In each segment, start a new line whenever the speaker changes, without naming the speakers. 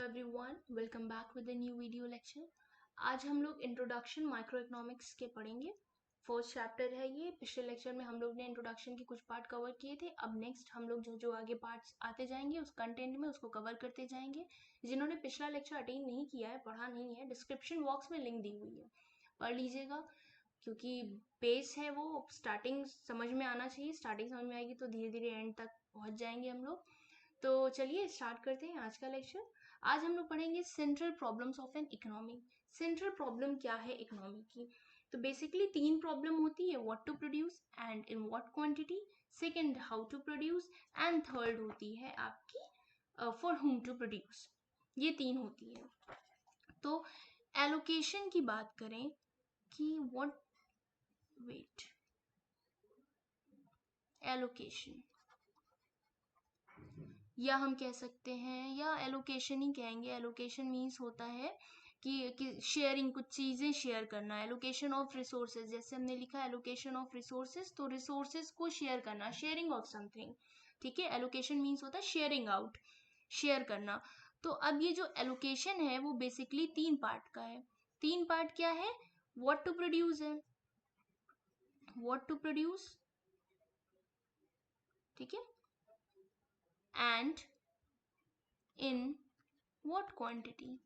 Everyone, welcome back with new video lecture. आज हम लोग इंट्रोडक्शन माइक्रो इकोनॉमिक्स के पढ़ेंगे। फर्स्ट चैप्टर है ये। पिछले लेक्चर में हम लोग ने इंट्रोडक्शन के कुछ पार्ट कवर किए थे। अब नेक्स्ट हम लोग जो जो आगे पार्ट्स आते जाएंगे उस कंटेंट में उसको कवर करते जाएंगे। जिन्होंने पिछला लेक्चर अटेंड नहीं किया है, पढ़ा नहीं है, डिस्क्रिप्शन बॉक्स में लिंक दी हुई है, पढ़ लीजिएगा। क्योंकि बेस है वो, स्टार्टिंग समझ में आना चाहिए। स्टार्टिंग समझ में आएगी तो धीरे धीरे एंड तक पहुंच जाएंगे हम लोग। तो चलिए स्टार्ट करते हैं आज का लेक्चर। आज हम लोग पढ़ेंगे central problems of an economy. Central problem क्या है इकोनॉमी की? तो बेसिकली तीन प्रॉब्लम होती है, what to produce and in what quantity, second how to produce, and third होती है आपकी फॉर हुम टू प्रोड्यूस। ये तीन होती है। तो एलोकेशन की बात करें कि व्हाट वेट एलोकेशन, या हम कह सकते हैं, या एलोकेशन ही कहेंगे। एलोकेशन मीन्स होता है कि शेयरिंग, कुछ चीजें शेयर करना। एलोकेशन ऑफ रिसोर्सेज, जैसे हमने लिखा एलोकेशन ऑफ रिसोर्सेज, तो रिसोर्सेज को शेयर करना, शेयरिंग ऑफ समथिंग। ठीक है, एलोकेशन मीन्स होता है शेयरिंग आउट, शेयर करना। तो अब ये जो एलोकेशन है वो बेसिकली तीन पार्ट का है। तीन पार्ट क्या है? व्हाट टू प्रोड्यूस है, व्हाट टू प्रोड्यूस, ठीक है, and in what quantity.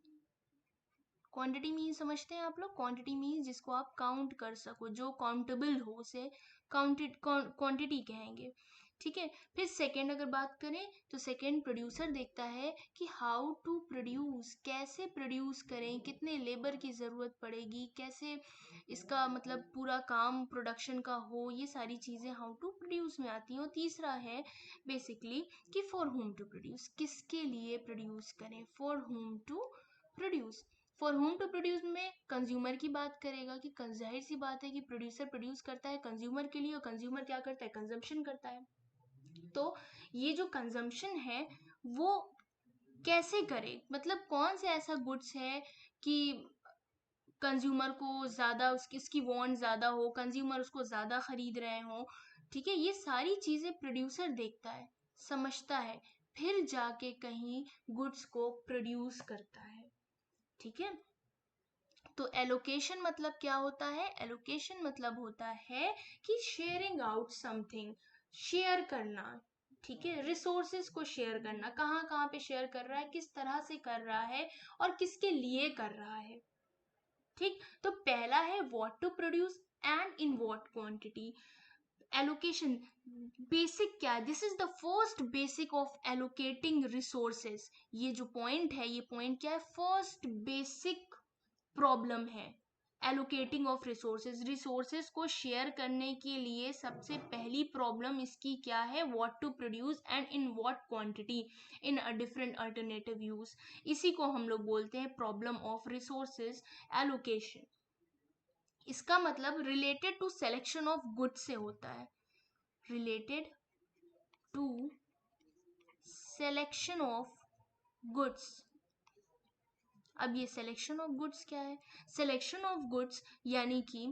Quantity mean समझते हैं आप लोग? क्वांटिटी मीन जिसको आप काउंट कर सको, जो काउंटेबल हो, उसे क्वांटिटी कहेंगे। ठीक है। फिर सेकंड अगर बात करें तो सेकंड प्रोड्यूसर देखता है कि हाउ टू प्रोड्यूस, कैसे प्रोड्यूस करें, कितने लेबर की जरूरत पड़ेगी, कैसे इसका मतलब पूरा काम प्रोडक्शन का हो, ये सारी चीजें हाउ टू प्रोड्यूस में आती हैं। और तीसरा है बेसिकली कि फॉर हुम टू प्रोड्यूस, किसके लिए प्रोड्यूस करें, for whom to produce. For whom to produce में कंज्यूमर की बात करेगा कि जाहिर सी बात है कि प्रोड्यूसर प्रोड्यूस करता है कंज्यूमर के लिए, और कंज्यूमर क्या करता है? कंजम्पशन करता है। तो ये जो कंजम्पशन है वो कैसे करे, मतलब कौन से ऐसा गुड्स है कि कंज्यूमर को ज्यादा उसकी वांट ज्यादा हो, कंज्यूमर उसको ज्यादा खरीद रहे हो। ठीक है, ये सारी चीजें प्रोड्यूसर देखता है, समझता है, फिर जाके कहीं गुड्स को प्रोड्यूस करता है। ठीक है। तो एलोकेशन मतलब क्या होता है? एलोकेशन मतलब होता है कि शेयरिंग आउट समथिंग, शेयर करना। ठीक है, रिसोर्सेज को शेयर करना, कहाँ कहाँ पे शेयर कर रहा है, किस तरह से कर रहा है, और किसके लिए कर रहा है। ठीक, तो पहला है what to produce and in what quantity. Allocation basic क्या है? This is the first basic of allocating resources. ये जो पॉइंट है, ये पॉइंट क्या है? फर्स्ट बेसिक प्रॉब्लम है एलोकेटिंग ऑफ रिसोर्सेज। रिसोर्सेज को शेयर करने के लिए सबसे पहली प्रॉब्लम इसकी क्या है? What to produce and in what quantity in a different alternative use. इसी को हम लोग बोलते हैं प्रॉब्लम ऑफ रिसोर्सेज एलोकेशन। इसका मतलब related to selection of goods से होता है, related to selection of goods. अब ये सिलेक्शन ऑफ गुड्स क्या है? सिलेक्शन ऑफ गुड्स यानी कि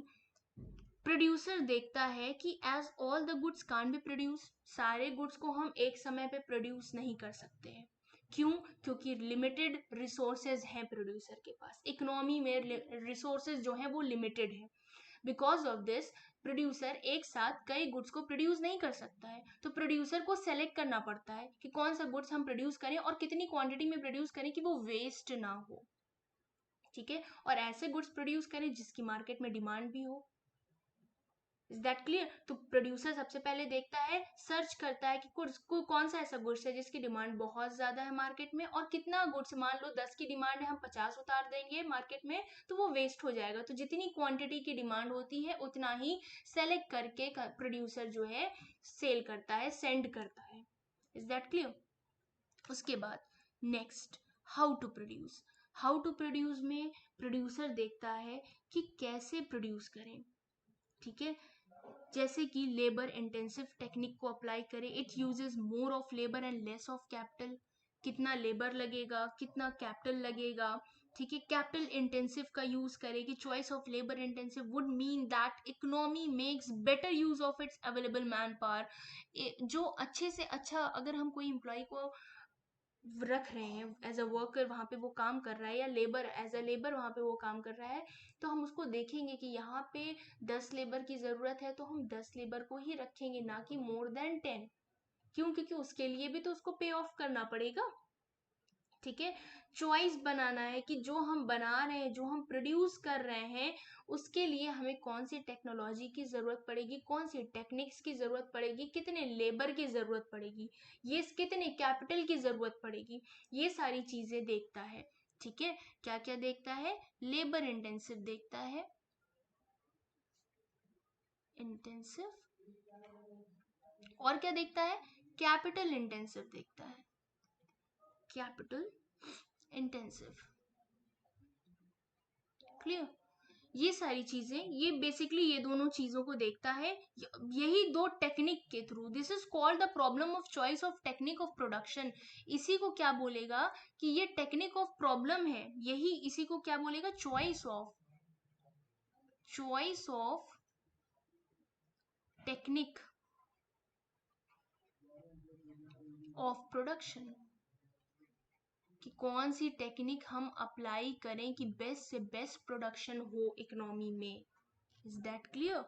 प्रोड्यूसर देखता है कि as all the goods can't be produce, सारे गुड्स को हम एक समय पे प्रोड्यूस नहीं कर सकते हैं। क्यों? क्योंकि लिमिटेड रिसोर्सेज हैं प्रोड्यूसर के पास। इकोनॉमी में रिसोर्सेज जो है वो लिमिटेड है। बिकॉज ऑफ दिस प्रोड्यूसर एक साथ कई गुड्स को प्रोड्यूस नहीं कर सकता है। तो प्रोड्यूसर को सेलेक्ट करना पड़ता है कि कौन सा गुड्स हम प्रोड्यूस करें और कितनी क्वांटिटी में प्रोड्यूस करें कि वो वेस्ट ना हो। ठीक है, और ऐसे गुड्स प्रोड्यूस करें जिसकी मार्केट में डिमांड भी हो। Is that clear? तो प्रोड्यूसर सबसे पहले देखता है, सर्च करता है कि कौन सा ऐसा गुड्स है जिसकी डिमांड बहुत ज्यादा है मार्केट में, और कितना गुड्स, मान लो 10 की डिमांड है, हम 50 उतार देंगे मार्केट में तो वो वेस्ट हो जाएगा। तो जितनी क्वांटिटी की डिमांड होती है उतना ही सेलेक्ट करके प्रोड्यूसर जो है सेल करता है, सेंड करता है। Is that clear? उसके बाद next, how to produce. How to produce में प्रोड्यूसर देखता है कि कैसे प्रोड्यूस करें। ठीक है, जैसे कि लेबर इंटेंसिव टेक्निक को अप्लाई करें। It uses more of labour and less of capital. कितना लेबर लगेगा, कितना कैपिटल लगेगा। ठीक है, कैपिटल इंटेंसिव का यूज करें कि choice of labour intensive would mean that economy makes better use of its available man power. जो अच्छे से अच्छा, अगर हम कोई एम्प्लॉय को रख रहे हैं एज अ वर्कर, वहाँ पे वो काम कर रहा है, या लेबर एज अ लेबर वहाँ पे वो काम कर रहा है, तो हम उसको देखेंगे कि यहाँ पे 10 लेबर की ज़रूरत है तो हम 10 लेबर को ही रखेंगे, ना कि मोर देन 10। क्यों? क्योंकि उसके लिए भी तो उसको पे ऑफ करना पड़ेगा। ठीक है, चॉइस बनाना है कि जो हम बना रहे हैं, जो हम प्रोड्यूस कर रहे हैं, उसके लिए हमें कौन सी टेक्नोलॉजी की जरूरत पड़ेगी, कौन सी टेक्निक्स की जरूरत पड़ेगी, कितने लेबर की जरूरत पड़ेगी, ये कितने कैपिटल की जरूरत पड़ेगी, ये सारी चीजें देखता है। ठीक है, क्या क्या देखता है? लेबर इंटेंसिव देखता है, इंटेंसिव, और क्या देखता है? कैपिटल इंटेंसिव देखता है, कैपिटल इंटेंसिव। क्लियर? ये सारी चीजें, ये बेसिकली ये दोनों चीजों को देखता है, यही दो टेक्निक के through. This is called the problem of choice of technique of production. इसी को क्या बोलेगा कि ये टेक्निक ऑफ प्रॉब्लम है, यही इसी को क्या बोलेगा? Choice of technique of production, कि कौन सी टेक्निक हम अप्लाई करें कि बेस्ट से बेस्ट प्रोडक्शन हो इकोनॉमी में। Is that clear?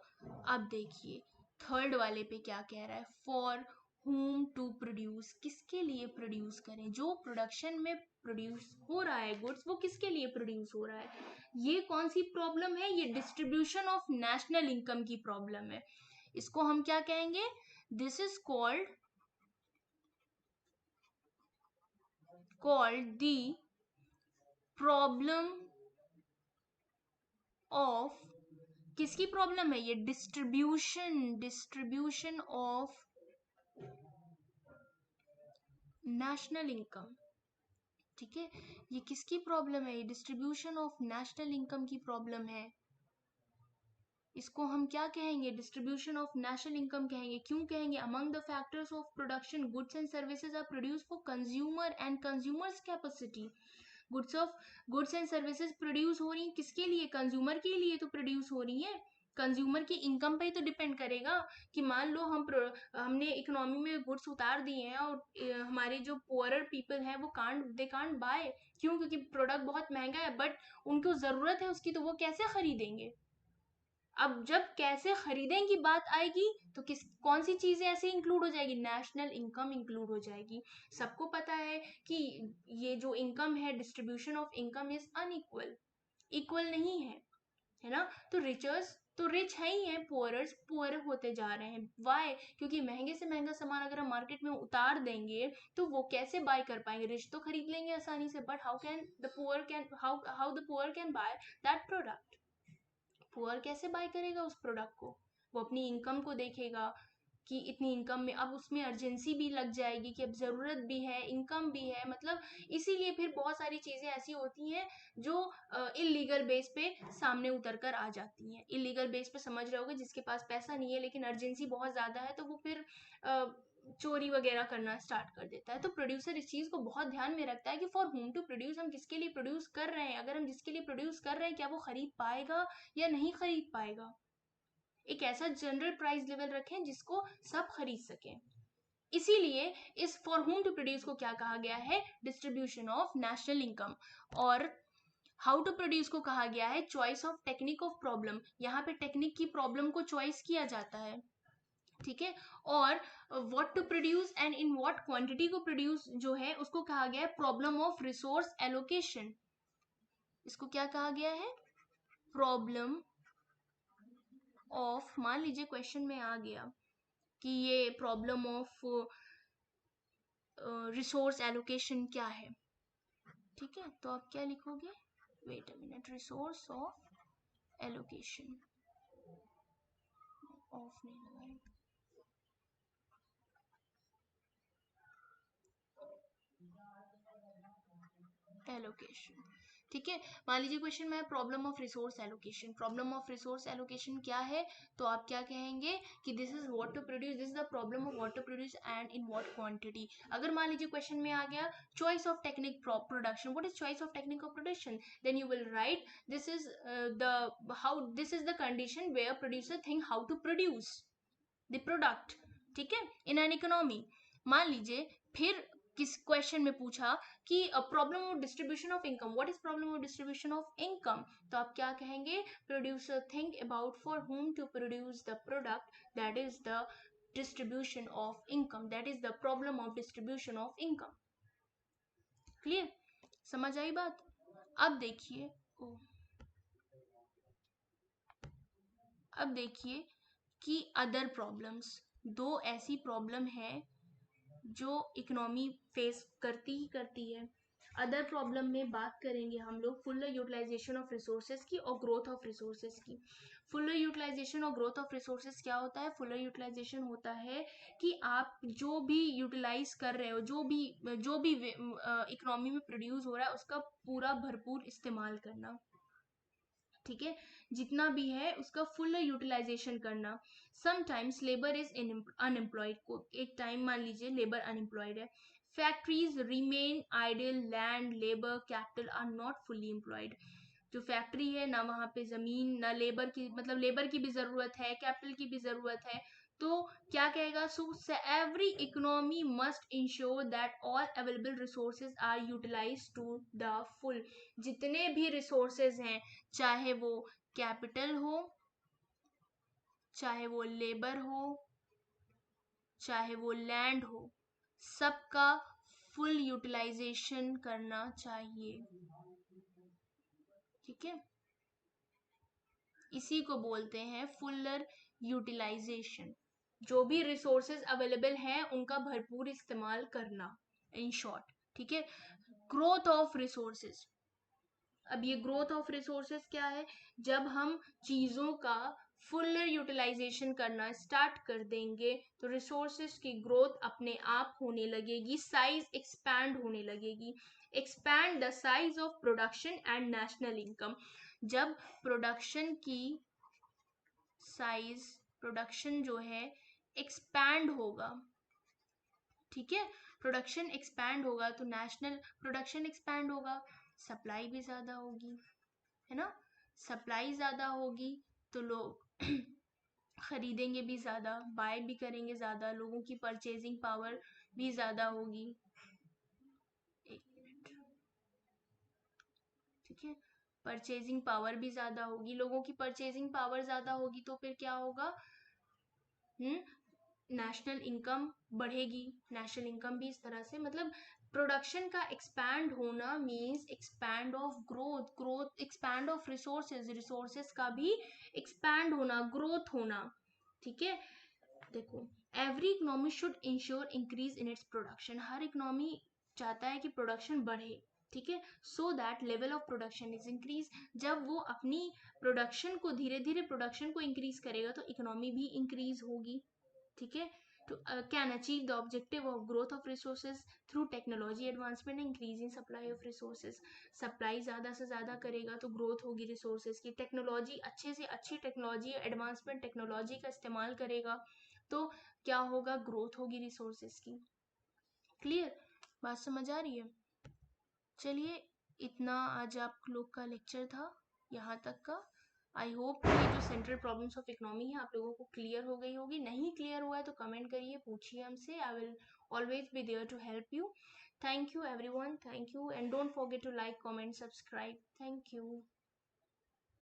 अब देखिए थर्ड वाले पे क्या कह रहा है, फॉर whom टू प्रोड्यूस, किसके लिए प्रोड्यूस करें, जो प्रोडक्शन में प्रोड्यूस हो रहा है गुड्स, वो किसके लिए प्रोड्यूस हो रहा है। ये कौन सी प्रॉब्लम है? ये डिस्ट्रीब्यूशन ऑफ नेशनल इनकम की प्रॉब्लम है। इसको हम क्या कहेंगे? This is called the problem of, किसकी प्रॉब्लम है ये? Distribution of national income. ठीक है, ये किसकी प्रॉब्लम है? ये डिस्ट्रीब्यूशन ऑफ नेशनल इनकम की प्रॉब्लम है। इसको हम क्या कहेंगे? डिस्ट्रीब्यूशन ऑफ नेशनल इनकम कहेंगे। क्यों कहेंगे? Among the factors of production goods and services are produce for consumer and consumers capacity. Goods and services produce हो रही है किसके लिए? कंज्यूमर के लिए तो प्रोड्यूस हो रही है। कंज्यूमर की इनकम पे ही तो डिपेंड करेगा कि मान लो हमने इकोनॉमी में गुड्स उतार दिए हैं और हमारे जो पुअरर पीपल हैं वो दे कांट बाय। क्यों? क्योंकि प्रोडक्ट बहुत महंगा है, बट उनको जरूरत है उसकी, तो वो कैसे खरीदेंगे? अब जब कैसे खरीदें की बात आएगी तो कौन सी चीजें ऐसे इंक्लूड हो जाएगी? नेशनल इनकम इंक्लूड हो जाएगी। सबको पता है कि ये जो इनकम है, distribution of income is unequal, equal नहीं है ना। तो रिचर्स तो रिच है ही है, पुअरर्स पुअर होते जा रहे हैं। वाई? क्योंकि महंगे से महंगा सामान अगर हम मार्केट में उतार देंगे तो वो कैसे बाय कर पाएंगे? रिच तो खरीद लेंगे आसानी से, but how the poor can by that product? Poor कैसे बाय करेगा उस प्रोडक्ट को? वो अपनी इनकम को देखेगा कि इतनी इनकम में, अब उसमें अर्जेंसी भी लग जाएगी कि अब जरूरत भी है, इनकम भी है, मतलब इसीलिए फिर बहुत सारी चीजें ऐसी होती हैं जो इलीगल बेस पे सामने उतर कर आ जाती हैं। इलीगल बेस पे समझ रहे होगे, जिसके पास पैसा नहीं है लेकिन अर्जेंसी बहुत ज्यादा है, तो वो फिर चोरी वगैरह करना स्टार्ट कर देता है। तो प्रोड्यूसर इस चीज को बहुत ध्यान में रखता है कि फॉर होम टू प्रोड्यूस, हम किसके लिए प्रोड्यूस कर रहे हैं। अगर हम जिसके लिए प्रोड्यूस कर रहे हैं, क्या वो खरीद पाएगा या नहीं खरीद पाएगा। एक ऐसा जनरल प्राइस लेवल रखें जिसको सब खरीद सकें। इसीलिए इस फॉर होम टू प्रोड्यूस को क्या कहा गया है? Distribution of national income. और हाउ टू प्रोड्यूस को कहा गया है choice of technique of problem. यहाँ पे टेक्निक की प्रॉब्लम को चॉइस किया जाता है। ठीक है, और what to produce and in what quantity को प्रोड्यूस जो है उसको कहा गया है प्रॉब्लम ऑफ रिसोर्स एलोकेशन। इसको क्या कहा गया है? प्रॉब्लम ऑफ, मान लीजिए क्वेश्चन में आ गया कि ये प्रॉब्लम ऑफ रिसोर्स एलोकेशन क्या है। ठीक है, तो आप क्या लिखोगे? Wait a minute, resource of allocation, of नहीं लगाए, एलोकेशन। ठीक है, मान लीजिए क्वेश्चन में problem of resource allocation. Problem of resource allocation क्या है? तो आप क्या कहेंगे कि this is what to produce, this is the problem of what to produce and in what quantity. अगर मान लीजिए क्वेश्चन में आ गया choice of technique production, what is choice of technique of production, then you will write this is this is the condition where producer think how to produce the product. ठीक है, in an economy. मान लीजिए फिर किस question में पूछा कि problem of distribution of income, what is problem of distribution of income, तो आप क्या कहेंगे, producer think about for whom to produce the product, that is the distribution of income, that is the problem of distribution of income. Clear, समझ आई बात? अब देखिए, अब देखिए कि अदर प्रॉब्लम्स, दो ऐसी प्रॉब्लम है जो इकोनॉमी फेस करती ही करती है। अदर प्रॉब्लम में बात करेंगे हम लोग फुलर यूटिलाइजेशन ऑफ रिसोर्सेज की और ग्रोथ ऑफ रिसोर्सेज की। फुलर यूटिलाइजेशन और ग्रोथ ऑफ रिसोर्सेज क्या होता है? फुलर यूटिलाइजेशन होता है कि आप जो भी यूटिलाइज कर रहे हो, जो भी इकोनॉमी में प्रोड्यूस हो रहा है उसका पूरा भरपूर इस्तेमाल करना, ठीक है, जितना भी है उसका फुल यूटिलाइजेशन करना। समटाइम्स लेबर इज अनएम्प्लॉयड, को एक टाइम मान लीजिए लेबर अनएम्प्लॉयड है। Factories remain idle, land labour capital are not fully employed. जो फैक्ट्री है ना वहां पे जमीन ना लेबर की, मतलब लेबर की भी जरूरत है, कैपिटल की भी जरूरत है, तो क्या कहेगा, so every economy must ensure that all available resources are utilize to the full. जितने भी रिसोर्सेज हैं, चाहे वो कैपिटल हो, चाहे वो लेबर हो, चाहे वो लैंड हो, सबका फुल यूटिलाइजेशन करना चाहिए, ठीक है। इसी को बोलते हैं फुलर यूटिलाइजेशन, जो भी रिसोर्सेज अवेलेबल हैं उनका भरपूर इस्तेमाल करना, इन शॉर्ट, ठीक है। ग्रोथ ऑफ रिसोर्सेज, अब ये ग्रोथ ऑफ रिसोर्सेज क्या है? जब हम चीजों का फुल यूटिलाइजेशन करना स्टार्ट कर देंगे तो रिसोर्सेज की ग्रोथ अपने आप होने लगेगी, साइज एक्सपैंड होने लगेगी। Expand the size of production and national income, जब प्रोडक्शन की साइज, प्रोडक्शन जो है एक्सपैंड होगा, ठीक है, प्रोडक्शन एक्सपैंड होगा तो नेशनल प्रोडक्शन एक्सपैंड होगा, सप्लाई भी ज्यादा होगी, है ना, सप्लाई ज्यादा होगी तो लोग खरीदेंगे भी ज्यादा, बाय भी करेंगे ज्यादा, लोगों की परचेजिंग पावर भी ज्यादा होगी। एक मिनट, ठीक है, परचेजिंग पावर भी ज्यादा होगी, लोगों की परचेजिंग पावर ज्यादा होगी तो फिर क्या होगा, नेशनल इनकम बढ़ेगी, नेशनल इनकम भी इस तरह से, मतलब प्रोडक्शन का एक्सपैंड होना means expand of growth, growth expand of resources, resources का भी एक्सपैंड होना, ग्रोथ होना, ठीक है। देखो, every economy should ensure increase in its production, her economy चाहता है कि प्रोडक्शन बढ़े, ठीक है, so that level of production is increase. जब वो अपनी प्रोडक्शन को धीरे धीरे प्रोडक्शन को इंक्रीज करेगा तो इकोनॉमी भी इंक्रीज होगी, ठीक है। to can achieve the objective of growth of resources through technology advancement and increase in supply of resources, supply ज्यादा से ज्यादा करेगा तो ग्रोथ होगी रिसोर्सेज की, टेक्नोलॉजी अच्छे से अच्छी टेक्नोलॉजी एडवांसमेंट टेक्नोलॉजी का इस्तेमाल करेगा तो क्या होगा, ग्रोथ होगी रिसोर्सेज की। क्लियर, बात समझ आ रही है? चलिए, इतना आज आप लोग का लेक्चर था, यहाँ तक का। आई होप कि जो सेंट्रल प्रॉब्लम्स ऑफ इकोनॉमी है आप लोगों को क्लियर हो गई होगी, नहीं क्लियर हुआ है तो कमेंट करिए, पूछिए हमसे, I will always be there to help you. Thank you everyone, thank you, and don't forget to like, comment, subscribe, thank you.